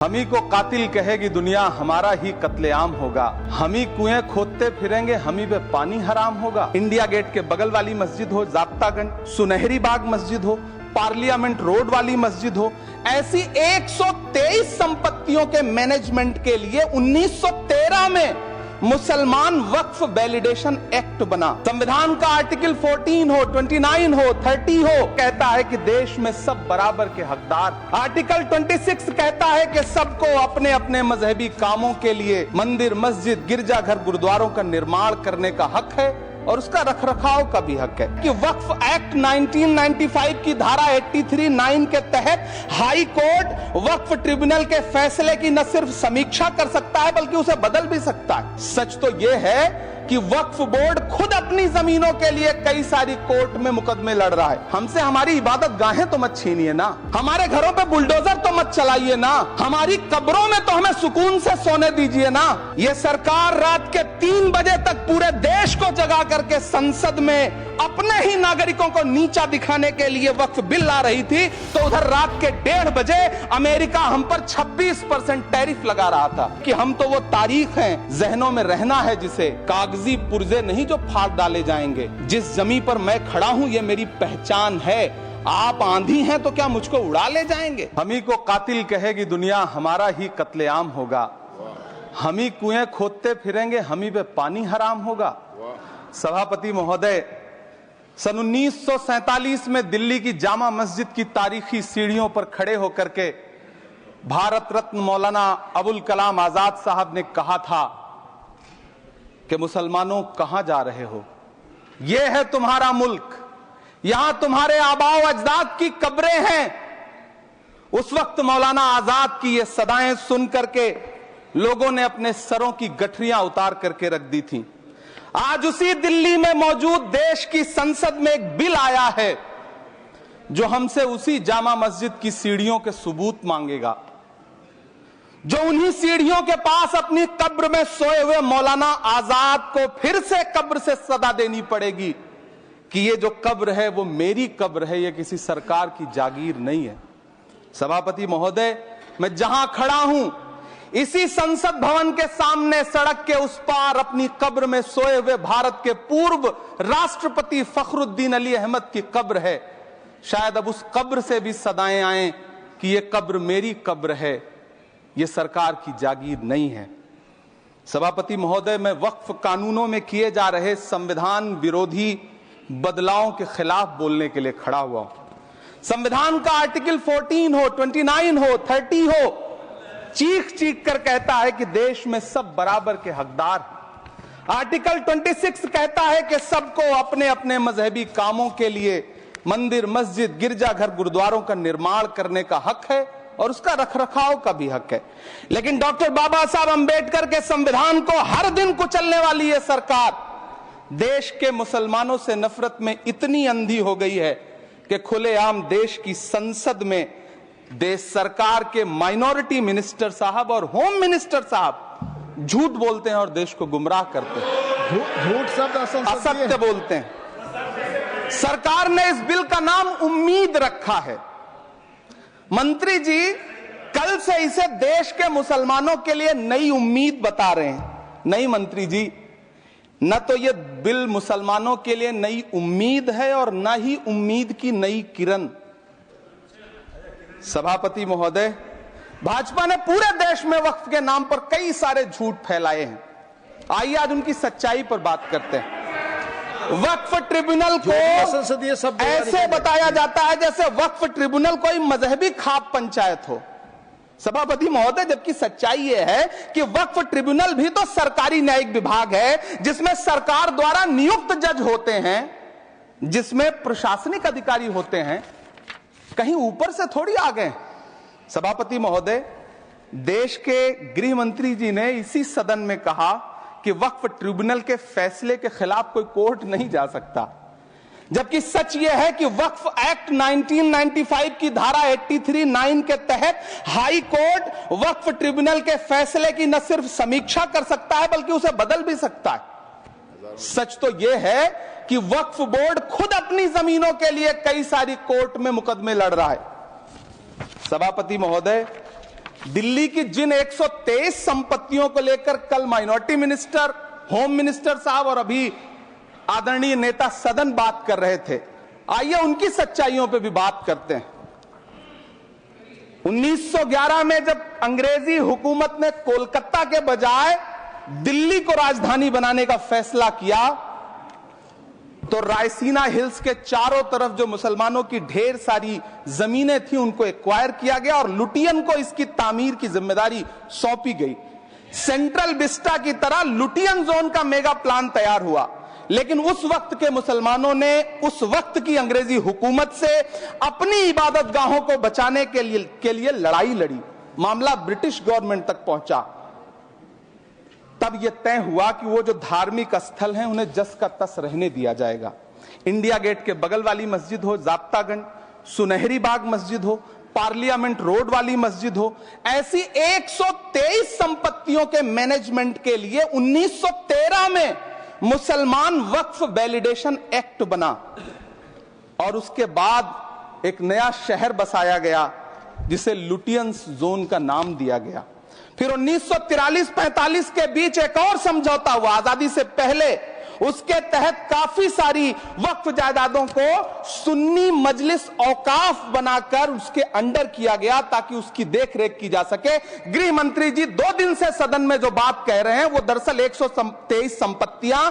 हम ही को कातिल कहेगी दुनिया, हमारा ही कत्लेआम होगा। हम ही कुएं खोदते फिरेंगे, हम ही पे पानी हराम होगा। इंडिया गेट के बगल वाली मस्जिद हो, जाब्तागंज, सुनहरी बाग मस्जिद हो, पार्लियामेंट रोड वाली मस्जिद हो, ऐसी 123 संपत्तियों के मैनेजमेंट के लिए 1913 में मुसलमान वक्फ वैलिडेशन एक्ट बना। संविधान का आर्टिकल 14 हो, 29 हो, 30 हो, कहता है कि देश में सब बराबर के हकदार। आर्टिकल 26 कहता है कि सबको अपने अपने मजहबी कामों के लिए मंदिर, मस्जिद, गिरजाघर, गुरुद्वारों का निर्माण करने का हक है और उसका रखरखाव का भी हक है। कि वक्फ एक्ट 1995 की धारा 83(9) के तहत हाई कोर्ट वक्फ ट्रिब्यूनल के फैसले की न सिर्फ समीक्षा कर सकता है बल्कि उसे बदल भी सकता है। सच तो यह है कि वक्फ बोर्ड खुद अपनी जमीनों के लिए कई सारी कोर्ट में मुकदमे लड़ रहा है। हमसे हमारी इबादत गाहें तो मत छीनिए ना, हमारे घरों पे बुलडोजर तो मत चलाइए ना, हमारी कब्रों में तो हमें सुकून से सोने दीजिए ना। ये सरकार रात के 3 बजे तक पूरे देश को जगा करके संसद में अपने ही नागरिकों को नीचा दिखाने के लिए वक्फ बिल ला रही थी, तो उधर रात के 1:30 बजे अमेरिका हम पर 26% टैरिफ लगा रहा था कि हम तो वो तारीख हैं, जहनों में रहना है जिसे, कागजी पुर्जे नहीं जो फाड़ डाले जाएंगे। जिस जमीन पर मैं खड़ा हूं ये मेरी पहचान है। आप आंधी हैं तो क्या मुझको उड़ा ले जाएंगे? हम ही को कातिल कहेगी दुनिया, हमारा ही कत्लेआम होगा। हम ही कुएं खोदते फिरेंगे, हम ही पे पानी हराम होगा। सभापति महोदय, सन 1947 में दिल्ली की जामा मस्जिद की तारीखी सीढ़ियों पर खड़े होकर के भारत रत्न मौलाना अबुल कलाम आजाद साहब ने कहा था कि मुसलमानों कहां जा रहे हो, यह है तुम्हारा मुल्क, यहां तुम्हारे आबाओ अजदाद की कब्रें हैं। उस वक्त मौलाना आजाद की ये सदाएं सुन करके लोगों ने अपने सरों की गठरियां उतार करके रख दी थी। आज उसी दिल्ली में मौजूद देश की संसद में एक बिल आया है जो हमसे उसी जामा मस्जिद की सीढ़ियों के सबूत मांगेगा, जो उन्हीं सीढ़ियों के पास अपनी कब्र में सोए हुए मौलाना आजाद को फिर से कब्र से सदा देनी पड़ेगी कि ये जो कब्र है वो मेरी कब्र है, ये किसी सरकार की जागीर नहीं है। सभापति महोदय, मैं जहां खड़ा हूं इसी संसद भवन के सामने सड़क के उस पार अपनी कब्र में सोए हुए भारत के पूर्व राष्ट्रपति फखरुद्दीन अली अहमद की कब्र है। शायद अब उस कब्र से भी सदाएं आए कि ये कब्र मेरी कब्र है, ये सरकार की जागीर नहीं है। सभापति महोदय, मैं वक्फ कानूनों में किए जा रहे संविधान विरोधी बदलावों के खिलाफ बोलने के लिए खड़ा हुआ हूं। संविधान का आर्टिकल 14 हो, 29 हो, 30 हो, चीख चीख कर कहता है कि देश में सब बराबर के हकदार हैं। आर्टिकल 26 कहता है कि सबको अपने अपने मजहबी कामों के लिए मंदिर, मस्जिद, गिरजाघर, गुरुद्वारों का निर्माण करने का हक है और उसका रखरखाव का भी हक है। लेकिन डॉक्टर बाबा साहब अंबेडकर के संविधान को हर दिन कुचलने वाली ये सरकार देश के मुसलमानों से नफरत में इतनी अंधी हो गई है कि खुलेआम देश की संसद में देश सरकार के माइनॉरिटी मिनिस्टर साहब और होम मिनिस्टर साहब झूठ बोलते हैं और देश को गुमराह करते हैं। झूठ शब्द असत्य बोलते हैं। सरकार ने इस बिल का नाम उम्मीद रखा है। मंत्री जी कल से इसे देश के मुसलमानों के लिए नई उम्मीद बता रहे हैं। नहीं मंत्री जी, न तो यह बिल मुसलमानों के लिए नई उम्मीद है और न ही उम्मीद की नई किरण। सभापति महोदय, भाजपा ने पूरे देश में वक्फ के नाम पर कई सारे झूठ फैलाए हैं। आइए आज उनकी सच्चाई पर बात करते हैं। वक्फ ट्रिब्यूनल को ऐसे बताया जाता है जैसे वक्फ ट्रिब्यूनल कोई मजहबी खाप पंचायत हो। सभापति महोदय, जबकि सच्चाई यह है कि वक्फ ट्रिब्यूनल भी तो सरकारी न्यायिक विभाग है जिसमें सरकार द्वारा नियुक्त जज होते हैं, जिसमें प्रशासनिक अधिकारी होते हैं, कहीं ऊपर से थोड़ी आ गए। सभापति महोदय, देश के गृह मंत्री जी ने इसी सदन में कहा कि वक्फ ट्रिब्यूनल के फैसले के खिलाफ कोई कोर्ट नहीं जा सकता, जबकि सच यह है कि वक्फ एक्ट 1995 की धारा 83(9) के तहत हाई कोर्ट वक्फ ट्रिब्यूनल के फैसले की न सिर्फ समीक्षा कर सकता है बल्कि उसे बदल भी सकता है। सच तो यह है कि वक्फ बोर्ड खुद अपनी जमीनों के लिए कई सारी कोर्ट में मुकदमे लड़ रहा है। सभापति महोदय, दिल्ली की जिन 123 संपत्तियों को लेकर कल माइनॉरिटी मिनिस्टर, होम मिनिस्टर साहब और अभी आदरणीय नेता सदन बात कर रहे थे, आइए उनकी सच्चाइयों पे भी बात करते हैं। 1911 में जब अंग्रेजी हुकूमत ने कोलकाता के बजाय दिल्ली को राजधानी बनाने का फैसला किया, तो रायसीना हिल्स के चारों तरफ जो मुसलमानों की ढेर सारी जमीनें थी उनको एक्वायर किया गया और लुटियन को इसकी तामीर की जिम्मेदारी सौंपी गई। सेंट्रल विस्टा की तरह लुटियन जोन का मेगा प्लान तैयार हुआ, लेकिन उस वक्त के मुसलमानों ने उस वक्त की अंग्रेजी हुकूमत से अपनी इबादत गाहों को बचाने के लिए लड़ाई लड़ी। मामला ब्रिटिश गवर्नमेंट तक पहुंचा। तब यह तय हुआ कि वो जो धार्मिक स्थल हैं उन्हें जस का तस रहने दिया जाएगा। इंडिया गेट के बगल वाली मस्जिद हो, जाब्तागंज, सुनहरी बाग मस्जिद हो, पार्लियामेंट रोड वाली मस्जिद हो, ऐसी 123 संपत्तियों के मैनेजमेंट के लिए 1913 में मुसलमान वक्फ वैलिडेशन एक्ट बना और उसके बाद एक नया शहर बसाया गया जिसे लुटियंस जोन का नाम दिया गया। फिर 1943-45 के बीच एक और समझौता हुआ आजादी से पहले, उसके तहत काफी सारी वक्फ जायदादों को सुन्नी मजलिस औकाफ बनाकर उसके अंडर किया गया ताकि उसकी देखरेख की जा सके। गृह मंत्री जी 2 दिन से सदन में जो बात कह रहे हैं वो दरअसल 123 संपत्तियां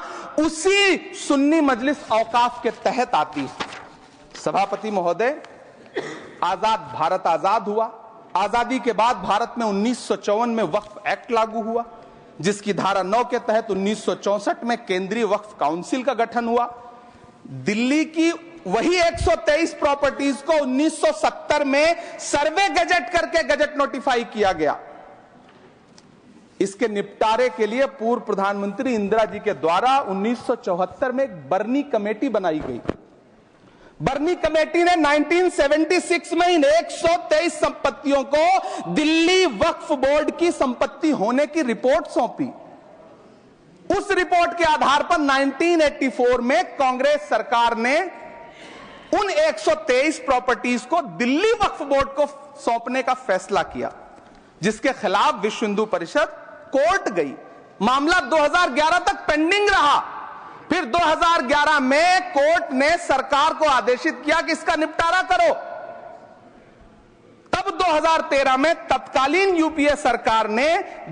उसी सुन्नी मजलिस औकाफ के तहत आती। सभापति महोदय, आजाद भारत आजाद हुआ। आजादी के बाद भारत में 1954 में वक्फ एक्ट लागू हुआ, जिसकी धारा 9 के तहत 1964 में केंद्रीय वक्फ काउंसिल का गठन हुआ। दिल्ली की वही 123 प्रॉपर्टीज को 1970 में सर्वे गजट करके गजट नोटिफाई किया गया। इसके निपटारे के लिए पूर्व प्रधानमंत्री इंदिरा जी के द्वारा 1974 में एक बर्नी कमेटी बनाई गई। बर्नी कमेटी ने 1976 में इन 123 संपत्तियों को दिल्ली वक्फ बोर्ड की संपत्ति होने की रिपोर्ट सौंपी। उस रिपोर्ट के आधार पर 1984 में कांग्रेस सरकार ने उन 123 प्रॉपर्टीज को दिल्ली वक्फ बोर्ड को सौंपने का फैसला किया, जिसके खिलाफ विश्व हिंदू परिषद कोर्ट गई। मामला 2011 तक पेंडिंग रहा। फिर 2011 में कोर्ट ने सरकार को आदेशित किया कि इसका निपटारा करो। तब 2013 में तत्कालीन यूपीए सरकार ने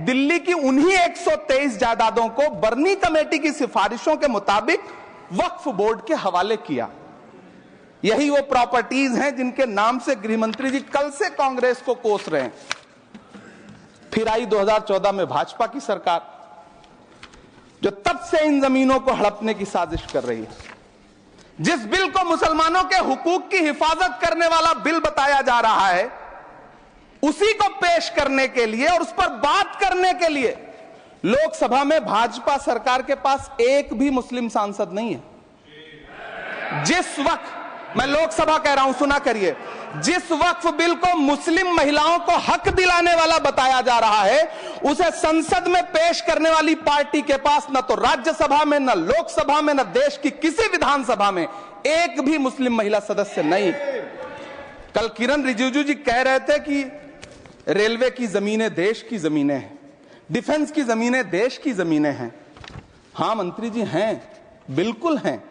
दिल्ली की उन्हीं 123 जायदादों को बर्नी कमेटी की सिफारिशों के मुताबिक वक्फ बोर्ड के हवाले किया। यही वो प्रॉपर्टीज हैं जिनके नाम से गृह मंत्री जी कल से कांग्रेस को कोस रहे हैं। फिर आई 2014 में भाजपा की सरकार, जो तब से इन जमीनों को हड़पने की साजिश कर रही है। जिस बिल को मुसलमानों के हुकूक की हिफाजत करने वाला बिल बताया जा रहा है, उसी को पेश करने के लिए और उस पर बात करने के लिए लोकसभा में भाजपा सरकार के पास एक भी मुस्लिम सांसद नहीं है। जिस वक्त, मैं लोकसभा कह रहा हूं, सुना करिए, जिस वक्फ बिल को मुस्लिम महिलाओं को हक दिलाने वाला बताया जा रहा है, उसे संसद में पेश करने वाली पार्टी के पास न तो राज्यसभा में, न लोकसभा में, न देश की किसी विधानसभा में एक भी मुस्लिम महिला सदस्य नहीं। कल किरण रिजिजू जी कह रहे थे कि रेलवे की जमीनें देश की जमीनें हैं, डिफेंस की जमीनें देश की जमीनें हैं। हां मंत्री जी, हैं, बिल्कुल हैं।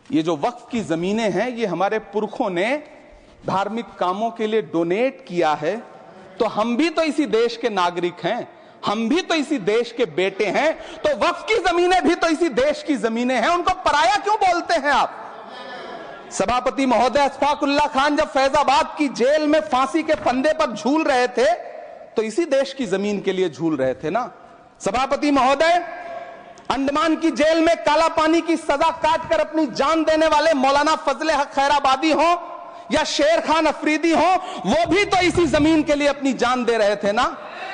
ये जो वक्फ की जमीनें हैं, ये हमारे पुरखों ने धार्मिक कामों के लिए डोनेट किया है, तो हम भी तो इसी देश के नागरिक हैं, हम भी तो इसी देश के बेटे हैं, तो वक्फ की जमीनें भी तो इसी देश की जमीनें हैं। उनको पराया क्यों बोलते हैं आप? सभापति महोदय, अशफाकुल्लाह खान जब फैजाबाद की जेल में फांसी के फंदे पर झूल रहे थे, तो इसी देश की जमीन के लिए झूल रहे थे ना। सभापति महोदय, अंडमान की जेल में काला पानी की सजा काटकर अपनी जान देने वाले मौलाना फजले हक खैराबादी हो या शेर खान अफरीदी हो, वो भी तो इसी जमीन के लिए अपनी जान दे रहे थे ना।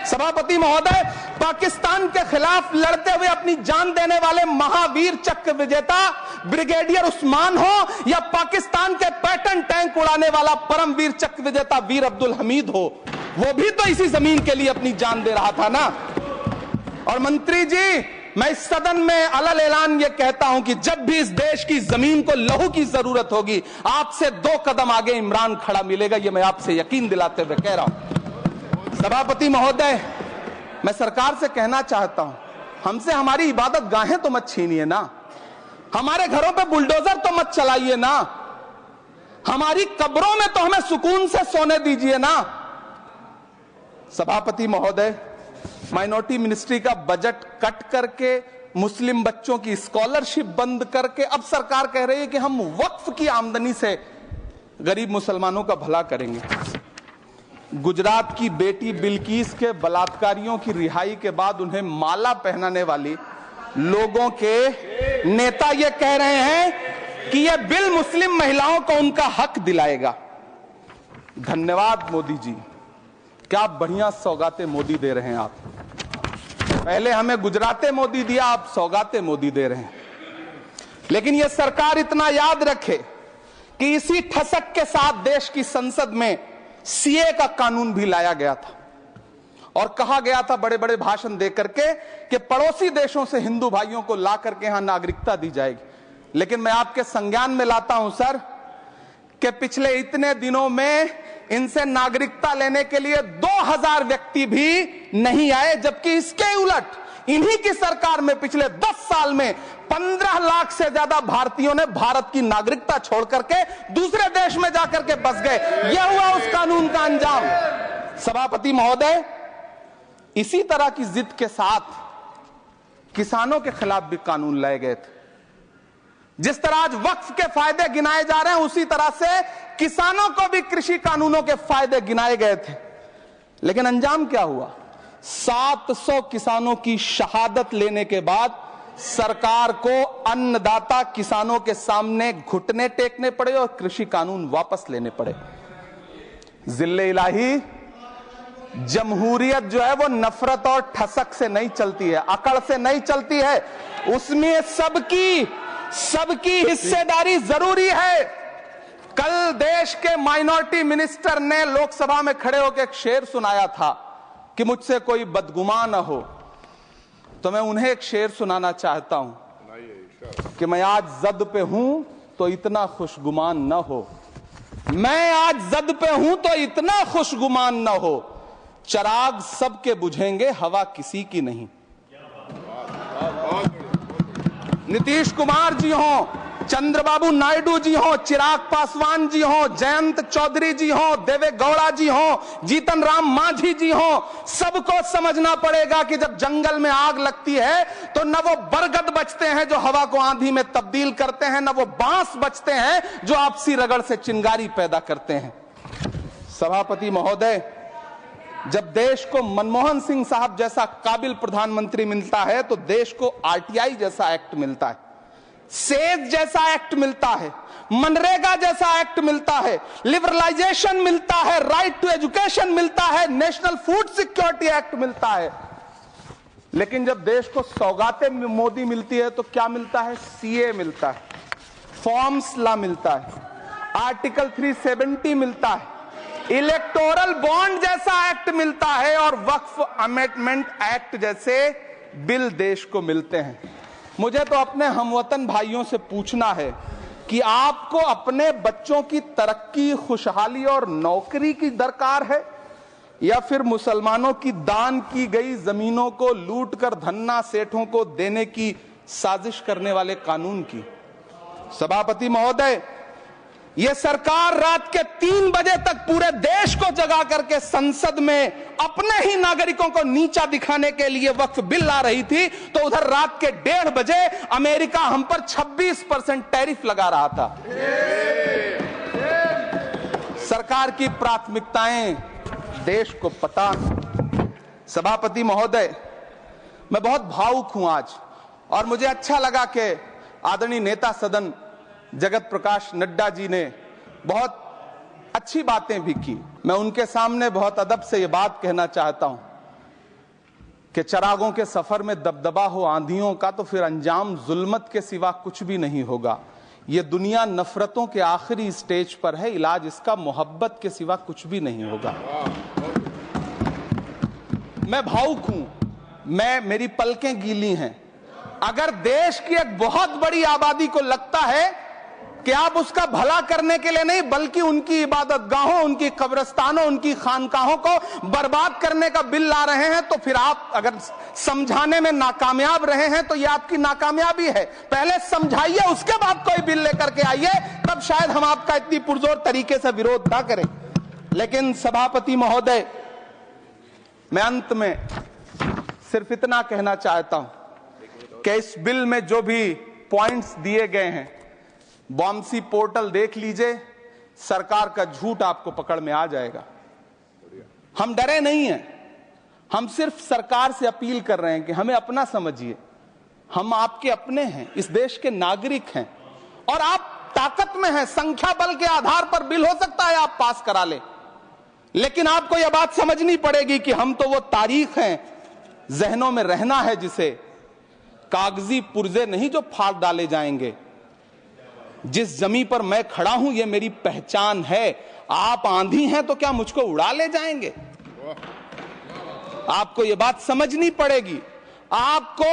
सभापति महोदय, पाकिस्तान के खिलाफ लड़ते हुए अपनी जान देने वाले महावीर चक्र विजेता ब्रिगेडियर उस्मान हो या पाकिस्तान के पैटर्न टैंक उड़ाने वाला परमवीर चक्र विजेता वीर अब्दुल हमीद हो, वो भी तो इसी जमीन के लिए अपनी जान दे रहा था ना। और मंत्री जी, मैं इस सदन में अलल ऐलान ये कहता हूं कि जब भी इस देश की जमीन को लहू की जरूरत होगी, आपसे 2 कदम आगे इमरान खड़ा मिलेगा, ये मैं आपसे यकीन दिलाते हुए कह रहा हूं। सभापति महोदय, मैं सरकार से कहना चाहता हूं, हमसे हमारी इबादत गाहें तो मत छीनिए ना, हमारे घरों पे बुलडोजर तो मत चलाइए ना, हमारी कब्रों में तो हमें सुकून से सोने दीजिए ना। सभापति महोदय, माइनॉरिटी मिनिस्ट्री का बजट कट करके, मुस्लिम बच्चों की स्कॉलरशिप बंद करके अब सरकार कह रही है कि हम वक्फ की आमदनी से गरीब मुसलमानों का भला करेंगे। गुजरात की बेटी बिल्किस के बलात्कारियों की रिहाई के बाद उन्हें माला पहनाने वाली लोगों के नेता ये कह रहे हैं कि यह बिल मुस्लिम महिलाओं को उनका हक दिलाएगा। धन्यवाद मोदी जी, क्या बढ़िया सौगातें मोदी दे रहे हैं आप। पहले हमें गुजराते मोदी दिया, आप सौगातें मोदी दे रहे हैं। लेकिन यह सरकार इतना याद रखे कि इसी ठसक के साथ देश की संसद में सीए का कानून भी लाया गया था और कहा गया था बड़े बड़े भाषण देकर के कि पड़ोसी देशों से हिंदू भाइयों को ला करके यहां नागरिकता दी जाएगी। लेकिन मैं आपके संज्ञान में लाता हूं सर कि पिछले इतने दिनों में इनसे नागरिकता लेने के लिए 2000 व्यक्ति भी नहीं आए, जबकि इसके उलट इन्हीं की सरकार में पिछले 10 साल में 15 लाख से ज्यादा भारतीयों ने भारत की नागरिकता छोड़ करके दूसरे देश में जाकर के बस गए। यह हुआ उस कानून का अंजाम। सभापति महोदय, इसी तरह की जिद के साथ किसानों के खिलाफ भी कानून लाए गए थे। जिस तरह आज वक्फ के फायदे गिनाए जा रहे हैं, उसी तरह से किसानों को भी कृषि कानूनों के फायदे गिनाए गए थे। लेकिन अंजाम क्या हुआ? 700 किसानों की शहादत लेने के बाद सरकार को अन्नदाता किसानों के सामने घुटने टेकने पड़े और कृषि कानून वापस लेने पड़े। जिल्ले इलाही, जमहूरियत जो है वो नफरत और ठसक से नहीं चलती है, अकड़ से नहीं चलती है, उसमें सबकी हिस्सेदारी जरूरी है। कल देश के माइनॉरिटी मिनिस्टर ने लोकसभा में खड़े होकर एक शेर सुनाया था कि मुझसे कोई बदगुमान न हो, तो मैं उन्हें एक शेर सुनाना चाहता हूं कि मैं आज जद पे हूं तो इतना खुशगुमान न हो, मैं आज जद पे हूं तो इतना खुशगुमान न हो, चराग सबके बुझेंगे हवा किसी की नहीं। नीतीश कुमार जी हो, चंद्रबाबू नायडू जी हो, चिराग पासवान जी हो, जयंत चौधरी जी हो, देवे गौड़ा जी हो, जीतन राम मांझी जी हो, सबको समझना पड़ेगा कि जब जंगल में आग लगती है तो न वो बरगद बचते हैं जो हवा को आंधी में तब्दील करते हैं, न वो बांस बचते हैं जो आपसी रगड़ से चिंगारी पैदा करते हैं। सभापति महोदय, जब देश को मनमोहन सिंह साहब जैसा काबिल प्रधानमंत्री मिलता है तो देश को आरटीआई जैसा एक्ट मिलता है, सेज जैसा एक्ट मिलता है, मनरेगा जैसा एक्ट मिलता है, लिबरलाइजेशन मिलता है, राइट टू एजुकेशन मिलता है, नेशनल फूड सिक्योरिटी एक्ट मिलता है। लेकिन जब देश को सौगातें मोदी मिलती है तो क्या मिलता है? सीए मिलता है, फॉर्म्स लॉ मिलता है, आर्टिकल 370 मिलता है, इलेक्टोरल बॉन्ड जैसा एक्ट मिलता है और वक्फ अमेंडमेंट एक्ट जैसे बिल देश को मिलते हैं। मुझे तो अपने हमवतन भाइयों से पूछना है कि आपको अपने बच्चों की तरक्की, खुशहाली और नौकरी की दरकार है या फिर मुसलमानों की दान की गई जमीनों को लूटकर धन्ना सेठों को देने की साजिश करने वाले कानून की? सभापति महोदय, यह सरकार रात के 3 बजे तक पूरे देश को जगा करके संसद में अपने ही नागरिकों को नीचा दिखाने के लिए वक्फ बिल ला रही थी, तो उधर रात के 1:30 बजे अमेरिका हम पर 26% टैरिफ लगा रहा था। सरकार की प्राथमिकताएं देश को पता। सभापति महोदय, मैं बहुत भावुक हूं आज, और मुझे अच्छा लगा कि आदरणीय नेता सदन जगत प्रकाश नड्डा जी ने बहुत अच्छी बातें भी की। मैं उनके सामने बहुत अदब से ये बात कहना चाहता हूं कि चरागों के सफर में दबदबा हो आंधियों का तो फिर अंजाम जुल्मत के सिवा कुछ भी नहीं होगा। ये दुनिया नफरतों के आखिरी स्टेज पर है, इलाज इसका मोहब्बत के सिवा कुछ भी नहीं होगा। मैं भावुक हूं, मेरी पलकें गीली हैं। अगर देश की एक बहुत बड़ी आबादी को लगता है कि आप उसका भला करने के लिए नहीं बल्कि उनकी इबादत गाहों, उनकी कब्रिस्तानों, उनकी खानकाहों को बर्बाद करने का बिल ला रहे हैं, तो फिर आप अगर समझाने में नाकामयाब रहे हैं तो यह आपकी नाकामयाबी है। पहले समझाइए, उसके बाद कोई बिल लेकर के आइए, तब शायद हम आपका इतनी पुरजोर तरीके से विरोध ना करें। लेकिन सभापति महोदय, मैं अंत में सिर्फ इतना कहना चाहता हूं कि इस बिल में जो भी पॉइंट्स दिए गए हैं, बॉम्सी पोर्टल देख लीजिए, सरकार का झूठ आपको पकड़ में आ जाएगा। हम डरे नहीं हैं, हम सिर्फ सरकार से अपील कर रहे हैं कि हमें अपना समझिए, हम आपके अपने हैं, इस देश के नागरिक हैं और आप ताकत में हैं। संख्या बल के आधार पर बिल हो सकता है आप पास करा ले, लेकिन आपको यह बात समझनी पड़ेगी कि हम तो वो तारीख हैं, जहनों में रहना है जिसे, कागजी पुर्जे नहीं जो फाड़ डाले जाएंगे। जिस जमीन पर मैं खड़ा हूं यह मेरी पहचान है। आप आंधी हैं तो क्या मुझको उड़ा ले जाएंगे? आपको यह बात समझनी पड़ेगी। आपको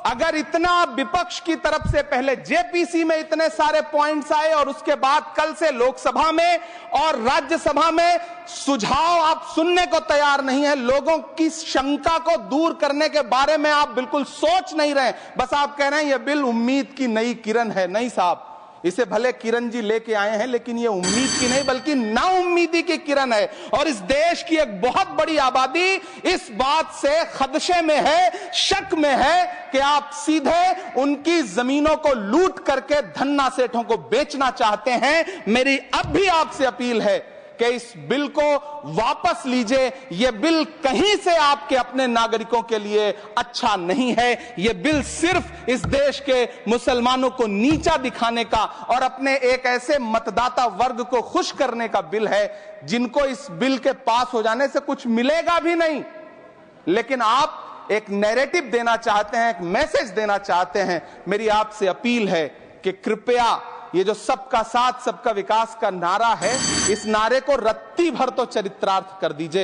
अगर इतना विपक्ष की तरफ से पहले जेपीसी में इतने सारे पॉइंट्स आए और उसके बाद कल से लोकसभा में और राज्यसभा में सुझाव आप सुनने को तैयार नहीं है, लोगों की शंका को दूर करने के बारे में आप बिल्कुल सोच नहीं रहे, बस आप कह रहे हैं यह बिल उम्मीद की नई किरण है। नहीं साहब, इसे भले किरण जी लेके आए हैं, लेकिन ये उम्मीद की नहीं बल्कि नाउम्मीदी की किरण है। और इस देश की एक बहुत बड़ी आबादी इस बात से खदशे में है, शक में है कि आप सीधे उनकी जमीनों को लूट करके धन्ना सेठों को बेचना चाहते हैं। मेरी अब भी आपसे अपील है कि इस बिल को वापस लीजिए। यह बिल कहीं से आपके अपने नागरिकों के लिए अच्छा नहीं है। यह बिल सिर्फ इस देश के मुसलमानों को नीचा दिखाने का और अपने एक ऐसे मतदाता वर्ग को खुश करने का बिल है जिनको इस बिल के पास हो जाने से कुछ मिलेगा भी नहीं, लेकिन आप एक नैरेटिव देना चाहते हैं, एक मैसेज देना चाहते हैं। मेरी आपसे अपील है कि कृपया ये जो सबका साथ सबका विकास का नारा है, इस नारे को रत्ती भर तो चरित्रार्थ कर दीजिए।